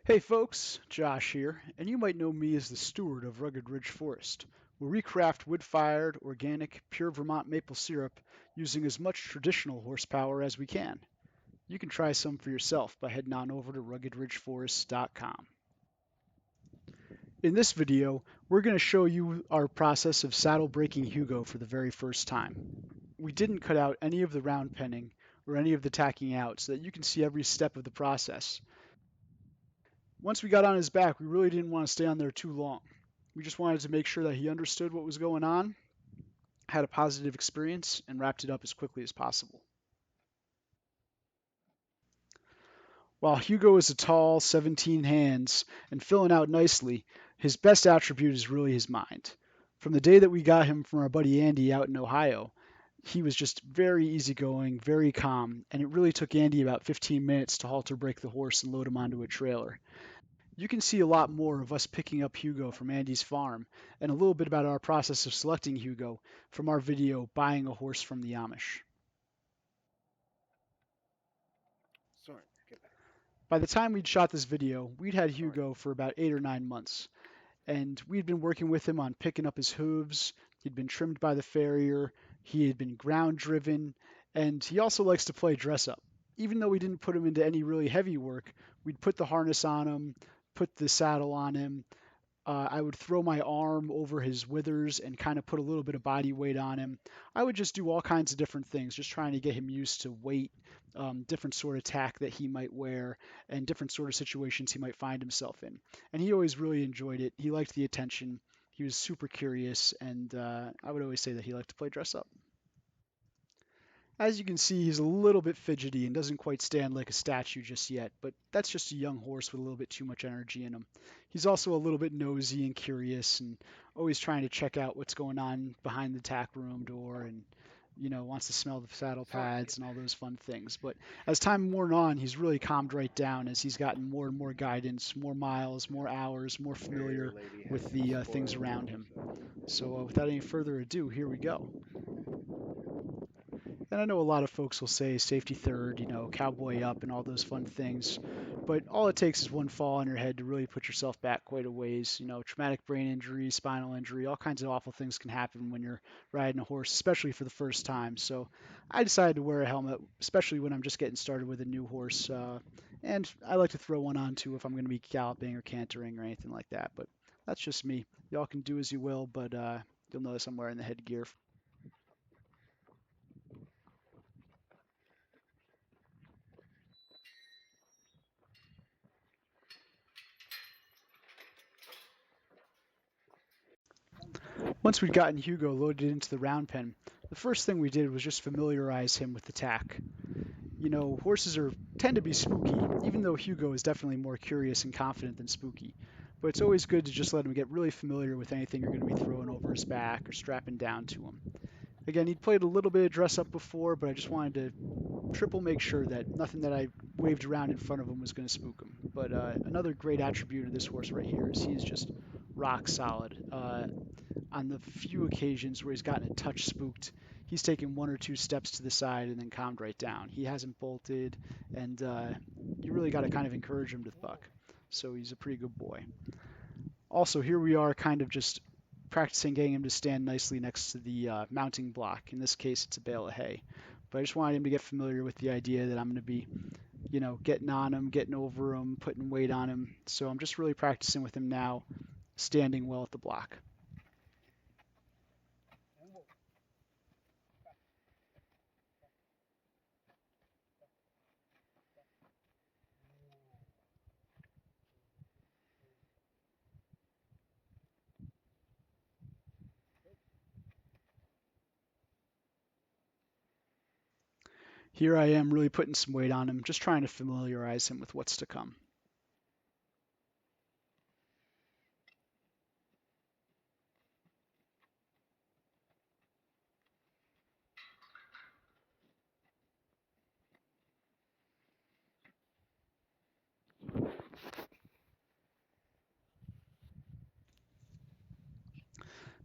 Hey folks, Josh here, and you might know me as the steward of Rugged Ridge Forest, where we craft wood-fired, organic, pure Vermont maple syrup using as much traditional horsepower as we can. You can try some for yourself by heading on over to ruggedridgeforest.com. In this video, we're going to show you our process of saddle breaking Hugo for the very first time. We didn't cut out any of the round penning or any of the tacking out so that you can see every step of the process. Once we got on his back, we really didn't want to stay on there too long. We just wanted to make sure that he understood what was going on, had a positive experience, and wrapped it up as quickly as possible. While Hugo is a tall 17 hands and filling out nicely, his best attribute is really his mind. From the day that we got him from our buddy Andy out in Ohio, he was just very easygoing, very calm, and it really took Andy about 15 minutes to halter break the horse and load him onto a trailer. You can see a lot more of us picking up Hugo from Andy's farm and a little bit about our process of selecting Hugo from our video Buying a Horse from the Amish. Sorry, get back. By the time we'd shot this video, we'd had Sorry. Hugo for about 8 or 9 months, and we'd been working with him on picking up his hooves. He'd been trimmed by the farrier, he had been ground driven, and he also likes to play dress up. Even though we didn't put him into any really heavy work, we'd put the harness on him, put the saddle on him. I would throw my arm over his withers and kind of put a little bit of body weight on him. I would just do all kinds of different things, just trying to get him used to weight, different sort of tack that he might wear, and different sort of situations he might find himself in. And he always really enjoyed it. He liked the attention. He was super curious, and I would always say that he liked to play dress up. As you can see, he's a little bit fidgety and doesn't quite stand like a statue just yet, but that's just a young horse with a little bit too much energy in him. He's also a little bit nosy and curious and always trying to check out what's going on behind the tack room door and wants to smell the saddle Sorry, pads get and all back. those fun things. But as time wore on, he's really calmed right down as he's gotten more and more guidance, more miles, more hours, more Farrier familiar lady has with the things spoiled around him, him. so. So without any further ado, here we go. And I know a lot of folks will say safety third, cowboy up and all those fun things. But all it takes is one fall on your head to really put yourself back quite a ways. Traumatic brain injury, spinal injury, all kinds of awful things can happen when you're riding a horse, especially for the first time. So I decided to wear a helmet, especially when I'm just getting started with a new horse. And I like to throw one on too if I'm going to be galloping or cantering or anything like that. But that's just me. Y'all can do as you will, but you'll notice I'm wearing the headgear. Once we'd gotten Hugo loaded into the round pen, the first thing we did was just familiarize him with the tack. Horses tend to be spooky, even though Hugo is definitely more curious and confident than spooky. But it's always good to just let him get really familiar with anything you're going to be throwing over his back or strapping down to him. Again, he'd played a little bit of dress up before, but I just wanted to triple make sure that nothing that I waved around in front of him was going to spook him. But another great attribute of this horse right here is he is just rock solid. On the few occasions where he's gotten a touch spooked, he's taken one or two steps to the side and then calmed right down. He hasn't bolted, and you really got to kind of encourage him to buck. So he's a pretty good boy. Also, here we are kind of just practicing getting him to stand nicely next to the mounting block. In this case, it's a bale of hay. But I just wanted him to get familiar with the idea that I'm going to be, getting on him, getting over him, putting weight on him. So I'm just really practicing with him now, standing well at the block. Here I am really putting some weight on him, just trying to familiarize him with what's to come.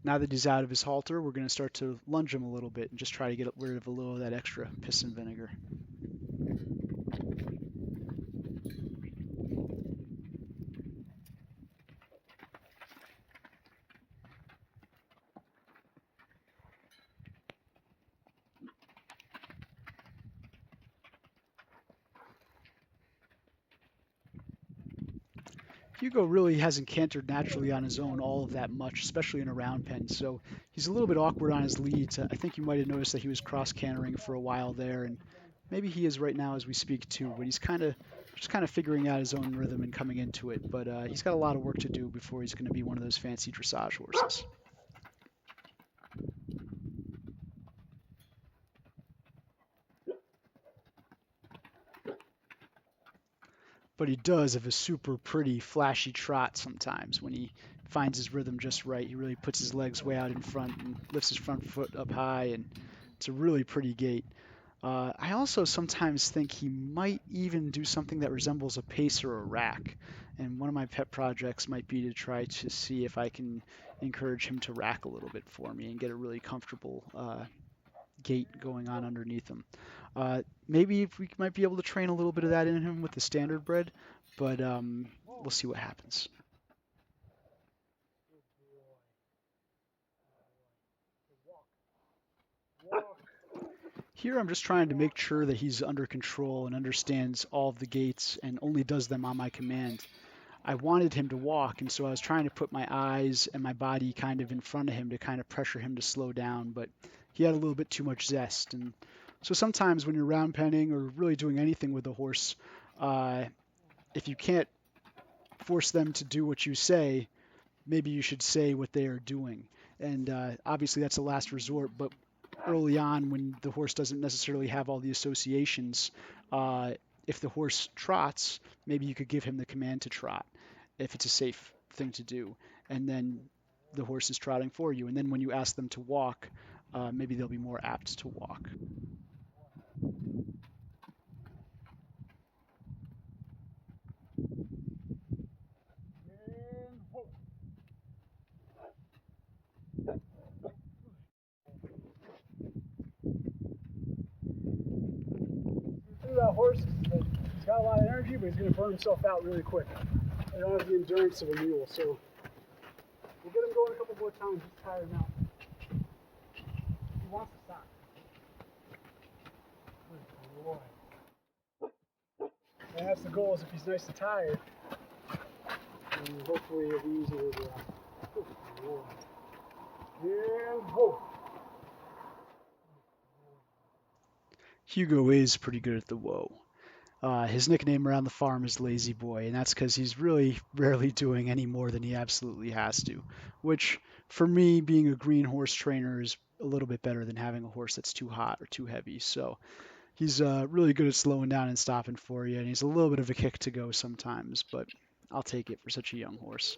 Now that he's out of his halter, we're going to start to lunge him a little bit and just try to get rid of a little of that extra piss and vinegar. Hugo really hasn't cantered naturally on his own all of that much, especially in a round pen. So he's a little bit awkward on his leads. I think you might have noticed that he was cross cantering for a while there, and maybe he is right now as we speak too. But he's kind of figuring out his own rhythm and coming into it. But he's got a lot of work to do before he's going to be one of those fancy dressage horses. But he does have a super pretty, flashy trot sometimes when he finds his rhythm just right. He really puts his legs way out in front and lifts his front foot up high, and it's a really pretty gait. I also sometimes think he might even do something that resembles a pace or a rack. And one of my pet projects might be to try to see if I can encourage him to rack a little bit for me and get a really comfortable gait going on underneath him. Maybe if we might be able to train a little bit of that in him with the standard bred, but we'll see what happens. Here I'm just trying to make sure that he's under control and understands all of the gaits and only does them on my command. I wanted him to walk, and so I was trying to put my eyes and my body kind of in front of him to kind of pressure him to slow down, but he had a little bit too much zest. And so sometimes when you're round penning or really doing anything with a horse, uh, if you can't force them to do what you say, maybe you should say what they are doing. And obviously that's a last resort, but early on when the horse doesn't necessarily have all the associations, uh, if the horse trots, maybe you could give him the command to trot if it's a safe thing to do. And then the horse is trotting for you. And then when you ask them to walk, maybe they'll be more apt to walk. That horse, he's got a lot of energy, but he's going to burn himself out really quick. I don't have the endurance of a mule, so we'll get him going a couple more times. He's tired now. He wants to stop. Good boy. And that's the goal, is if he's nice and tired, and hopefully it'll be easier to Good boy. And whoa. Hugo is pretty good at the whoa. His nickname around the farm is Lazy Boy, and that's because he's really rarely doing any more than he absolutely has to, which for me, being a green horse trainer, is a little bit better than having a horse that's too hot or too heavy. So he's really good at slowing down and stopping for you, and he's a little bit of a kick to go sometimes, but I'll take it for such a young horse.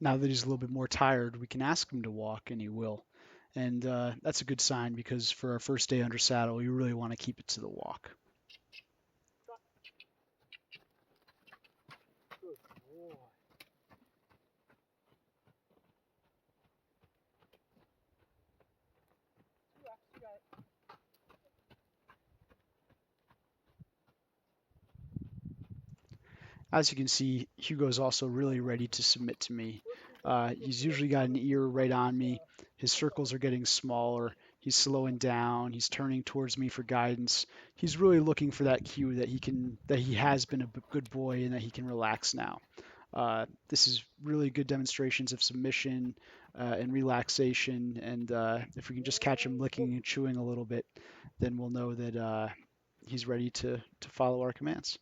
Now that he's a little bit more tired, we can ask him to walk, and he will. And that's a good sign because for our first day under saddle, you really want to keep it to the walk. As you can see, Hugo's also really ready to submit to me. He's usually got an ear right on me. His circles are getting smaller. He's slowing down. He's turning towards me for guidance. He's really looking for that cue that he has been a good boy and that he can relax now. This is really good demonstrations of submission and relaxation. And if we can just catch him licking and chewing a little bit, then we'll know that he's ready to follow our commands.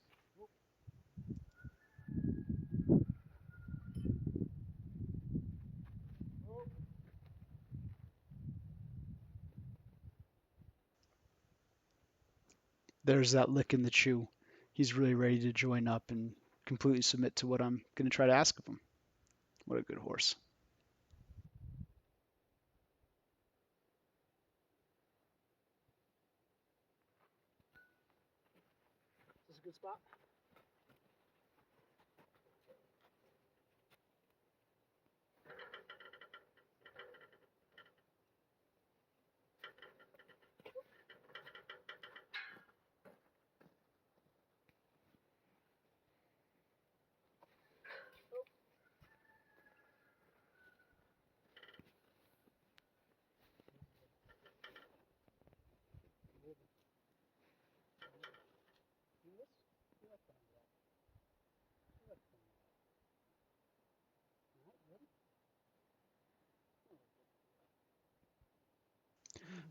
There's that lick in the chew. He's really ready to join up and completely submit to what I'm going to try to ask of him. What a good horse. Is this a good spot?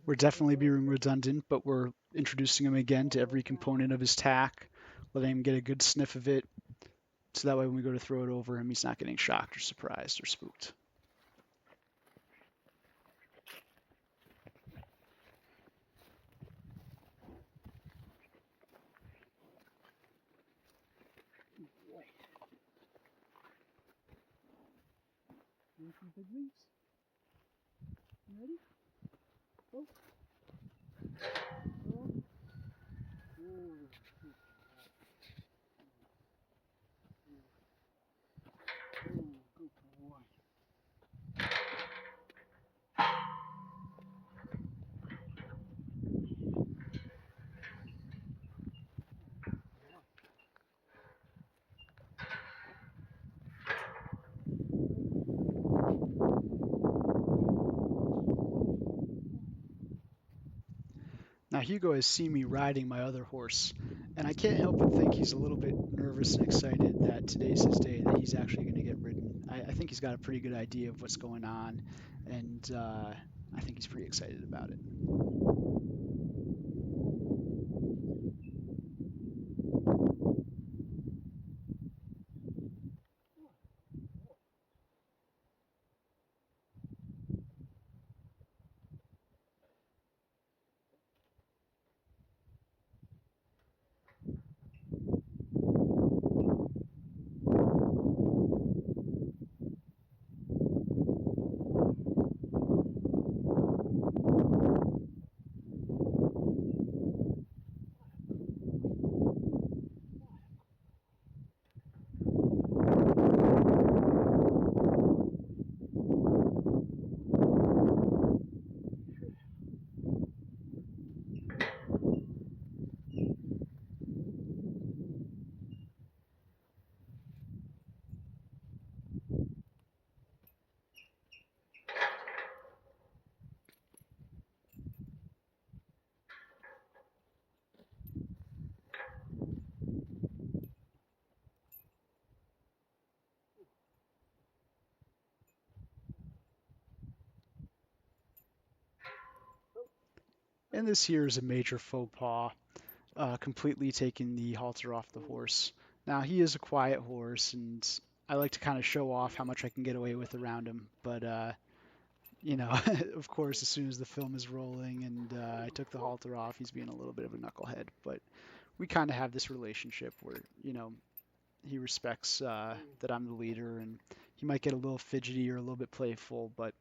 We're definitely being redundant, but we're introducing him again to every component of his tack, letting him get a good sniff of it, so that way when we go to throw it over him, he's not getting shocked or surprised or spooked. Big leaps. You ready? Oh. Oh. Good boy. Now, Hugo has seen me riding my other horse, and I can't help but think he's a little bit nervous and excited that today's his day, that he's actually going to get ridden. I think he's got a pretty good idea of what's going on, and I think he's pretty excited about it. And this here is a major faux pas, completely taking the halter off the horse. Now, he is a quiet horse, and I like to kind of show off how much I can get away with around him, but of course, as soon as the film is rolling and I took the halter off, he's being a little bit of a knucklehead. But we kind of have this relationship where, he respects that I'm the leader, and he might get a little fidgety or a little bit playful, but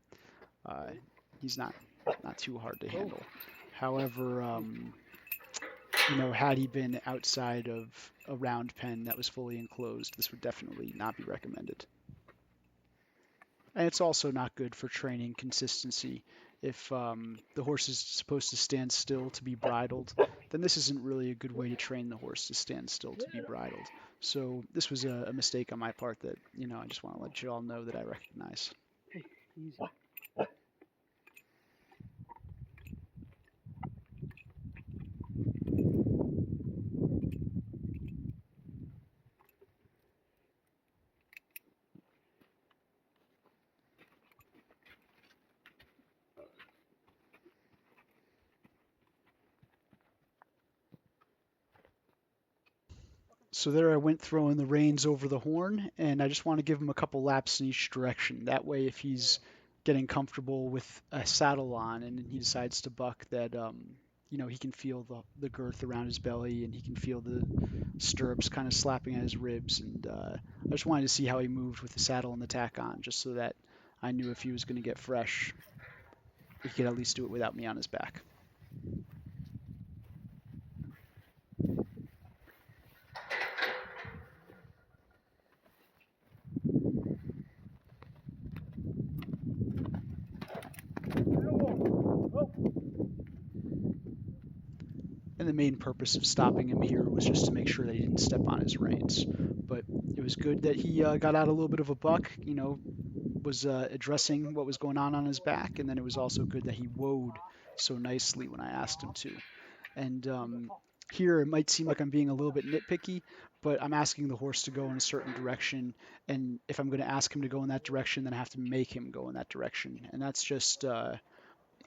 uh, he's not too hard to handle. However, had he been outside of a round pen that was fully enclosed, this would definitely not be recommended. And it's also not good for training consistency. If the horse is supposed to stand still to be bridled, then this isn't really a good way to train the horse to stand still to be bridled. So this was a mistake on my part that, I just want to let you all know that I recognize. Hey, easy. So there I went throwing the reins over the horn, and I just want to give him a couple laps in each direction. That way, if he's getting comfortable with a saddle on and he decides to buck, that he can feel the girth around his belly, and he can feel the stirrups kind of slapping at his ribs. And I just wanted to see how he moved with the saddle and the tack on, just so that I knew if he was going to get fresh, he could at least do it without me on his back. And the main purpose of stopping him here was just to make sure that he didn't step on his reins. But it was good that he got out a little bit of a buck, was addressing what was going on his back, and then it was also good that he woed so nicely when I asked him to. And here it might seem like I'm being a little bit nitpicky, but I'm asking the horse to go in a certain direction, and if I'm going to ask him to go in that direction, then I have to make him go in that direction, and that's just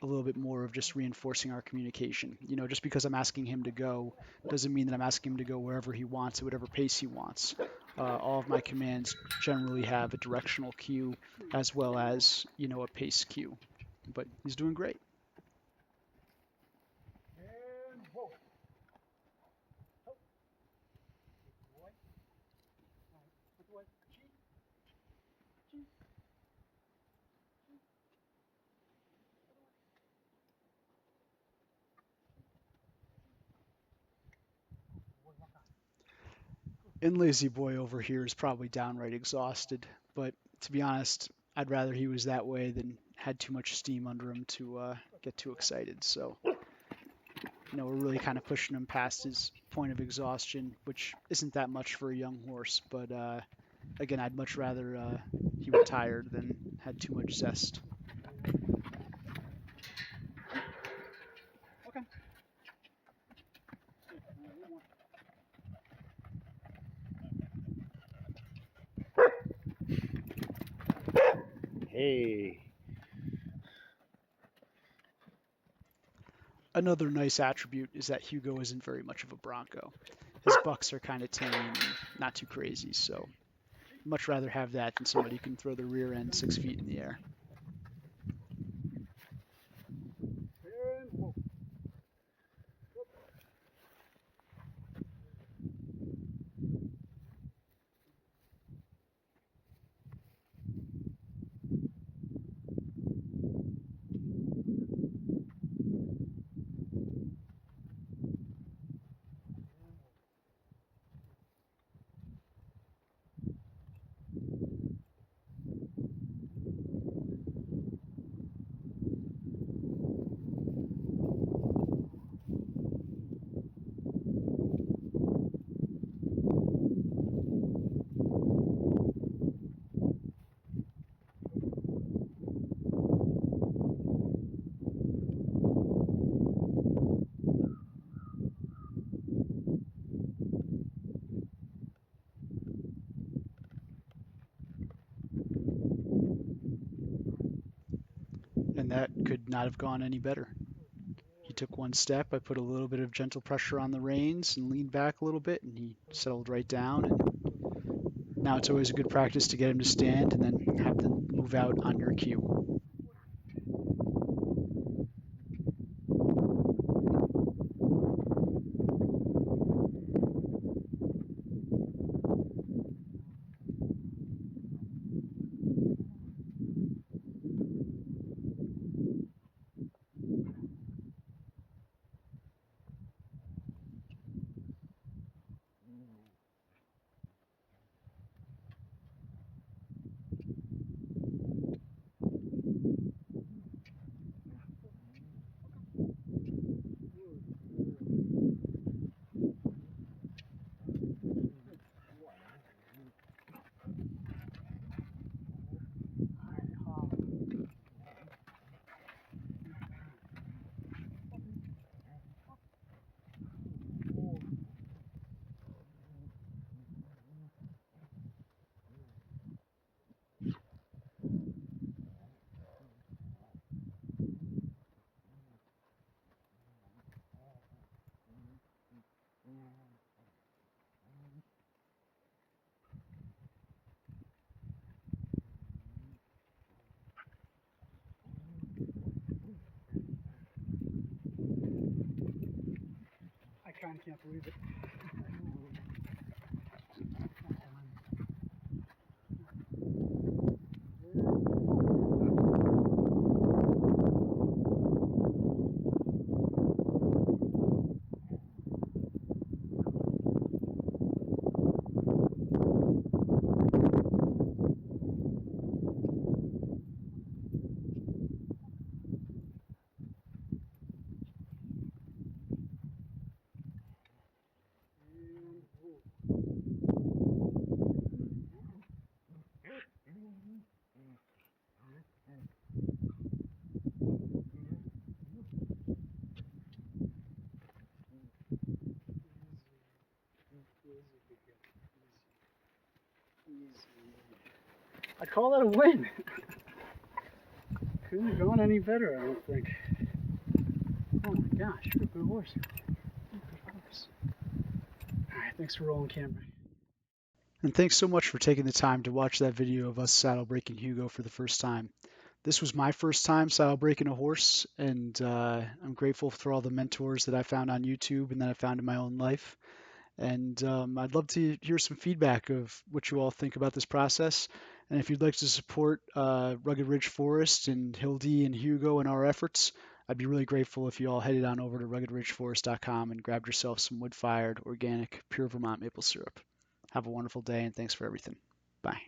a little bit more of just reinforcing our communication. Just because I'm asking him to go doesn't mean that I'm asking him to go wherever he wants at whatever pace he wants. All of my commands generally have a directional cue as well as, a pace cue. But he's doing great. And whoa. And Lazy Boy over here is probably downright exhausted. But to be honest, I'd rather he was that way than had too much steam under him to get too excited. So, we're really kind of pushing him past his point of exhaustion, which isn't that much for a young horse. But again, I'd much rather he were tired than had too much zest. Okay. Hey. Another nice attribute is that Hugo isn't very much of a bronco. His bucks are kind of tame and not too crazy, so much rather have that than somebody who can throw the rear end 6 feet in the air. And whoa. And that could not have gone any better. He took one step, I put a little bit of gentle pressure on the reins and leaned back a little bit, and he settled right down. And now it's always a good practice to get him to stand and then have them move out on your cue. kind of can't believe it. I'd call that a win. Couldn't have gone any better, I don't think. Oh my gosh, you're a good horse. Alright, thanks for rolling camera. And thanks so much for taking the time to watch that video of us saddle breaking Hugo for the first time. This was my first time saddle breaking a horse, and I'm grateful for all the mentors that I found on YouTube and that I found in my own life. And I'd love to hear some feedback of what you all think about this process. And if you'd like to support Rugged Ridge Forest and Hildy and Hugo in our efforts, I'd be really grateful if you all headed on over to ruggedridgeforest.com and grabbed yourself some wood-fired, organic, pure Vermont maple syrup. Have a wonderful day, and thanks for everything. Bye.